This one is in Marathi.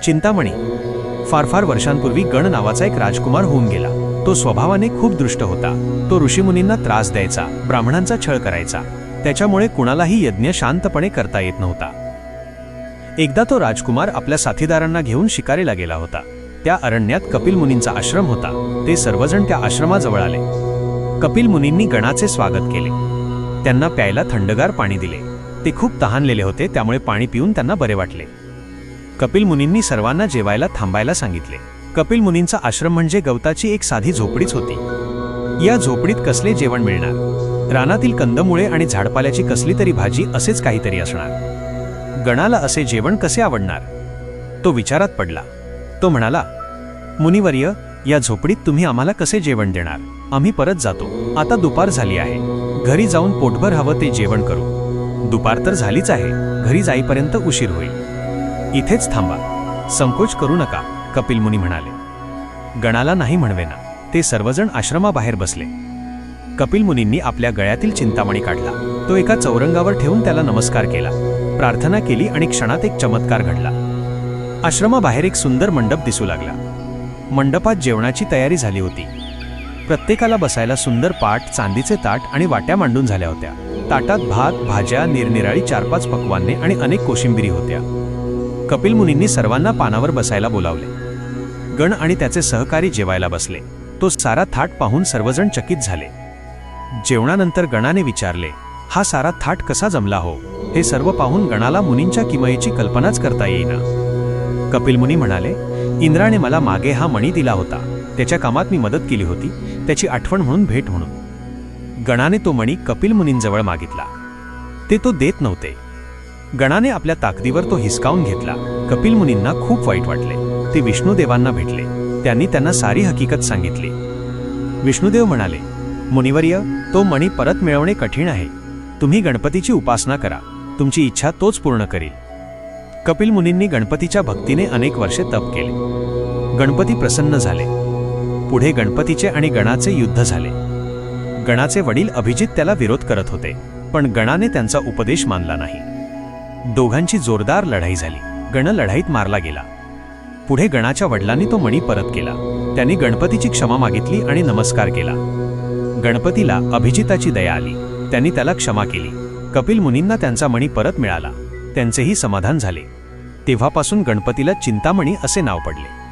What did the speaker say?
चिंतामणी. फार वर्षांपूर्वी गण नावाचा एक राजकुमार होऊन गेला. तो स्वभावाने खूप दृष्ट होता. तो ऋषीमुनींना त्रास द्यायचा, ब्राह्मणांचा छळ करायचा. त्याच्यामुळे कुणालाही यज्ञ शांतपणे करता येत नव्हता. एकदा तो राजकुमार आपल्या साथीदारांना घेऊन शिकारीला गेला होता. त्या अरण्यात कपिल मुनींचा आश्रम होता. ते सर्वजण त्या आश्रमाजवळ आले. कपिल मुनींनी गणाचे स्वागत केले. त्यांना प्यायला थंडगार पाणी दिले. ते खूप तहानलेले होते, त्यामुळे पाणी पिऊन त्यांना बरे वाटले. कपिल मुनींनी सर्वांना जेवायला थांबायला सांगितले. कपिल मुनींचा आश्रम म्हणजे गवताची एक साधी झोपडीच होती. या झोपडीत कसले जेवण मिळणार? रानातील कंदमुळे आणि झाडपाल्याची कसली तरी भाजी, असेच काहीतरी असणार. गणाला असे जेवण कसे आवडणार? तो विचारात पडला. तो म्हणाला, मुनिवर्य, या झोपडीत तुम्ही आम्हाला कसे जेवण देणार? आम्ही परत जातो. आता दुपार झाली आहे. घरी जाऊन पोटभर हवं ते जेवण करू. दुपार तर झालीच आहे. घरी जाईपर्यंत उशीर होईल. इथेच थांबा. संकोच करू नका, कपिल मुनी म्हणाले. गणाला नाही म्हणवेना. ते सर्वजण आश्रमाबाहेर बसले. कपिल मुनींनी आपल्या गळ्यातील चिंतामणी काढला. तो एका चौरंगावर ठेवून त्याला नमस्कार केला, प्रार्थना केली आणि क्षणात एक चमत्कार घडला. आश्रमाबाहेर एक सुंदर मंडप दिसू लागला. मंडपात जेवणाची तयारी झाली होती. प्रत्येकाला बसायला सुंदर पाट, चांदीचे ताट आणि वाट्या मांडून झाल्या होत्या. ताटात भात, भाज्या, निरनिराळी 4-5 पक्वान्ने आणि अनेक कोशिंबिरी होत्या. कपिल मुनींनी सर्वांना पानावर बसायला बोलावले. गण आणि त्याचे सहकारी जेवायला बसले. तो सारा थाट पाहून सर्वजण चकित झाले. जेवणानंतर गणाने विचारले, हा सारा थाट कसा जमला हो? हे सर्व पाहून गणाला मुनींच्या किमयेची कल्पनाच करता येईना. कपिल मुनी म्हणाले, इंद्राने मला मागे हा मणी दिला होता. त्याच्या कामात मी मदत केली होती. त्याची आठवण म्हणून, भेट म्हणून. गणाने तो मणी कपिल मुनींजवळ मागितला. ते तो देत नव्हते. गणाने आपल्या ताकदीवर तो हिसकावून घेतला. कपिल मुनींना खूप वाईट वाटले. ते विष्णुदेवांना भेटले. त्यांनी त्यांना सारी हकीकत सांगितली. विष्णुदेव म्हणाले, मुनिवर्य, तो मणी परत मिळवणे कठीण आहे. तुम्ही गणपतीची उपासना करा. तुमची इच्छा तोच पूर्ण करील. कपिल मुनींनी गणपतीच्या भक्तीने अनेक वर्षे तप केले. गणपती प्रसन्न झाले. पुढे गणपतीचे आणि गणाचे युद्ध झाले. गणाचे वडील अभिजित त्याला विरोध करत होते, पण गणाने त्यांचा उपदेश मानला नाही. दोघांची जोरदार लढाई झाली. गण लढाईत मारला गेला. पुढे गणाच्या वडिलांनी तो मणी परत केला. त्यांनी गणपतीची क्षमा मागितली आणि नमस्कार केला. गणपतीला अभिजिताची दया आली. त्यांनी त्याला क्षमा केली. कपिल मुनींना त्यांचा मणी परत मिळाला. त्यांचेही समाधान झाले. तेव्हापासून गणपतीला चिंतामणी असे नाव पडले.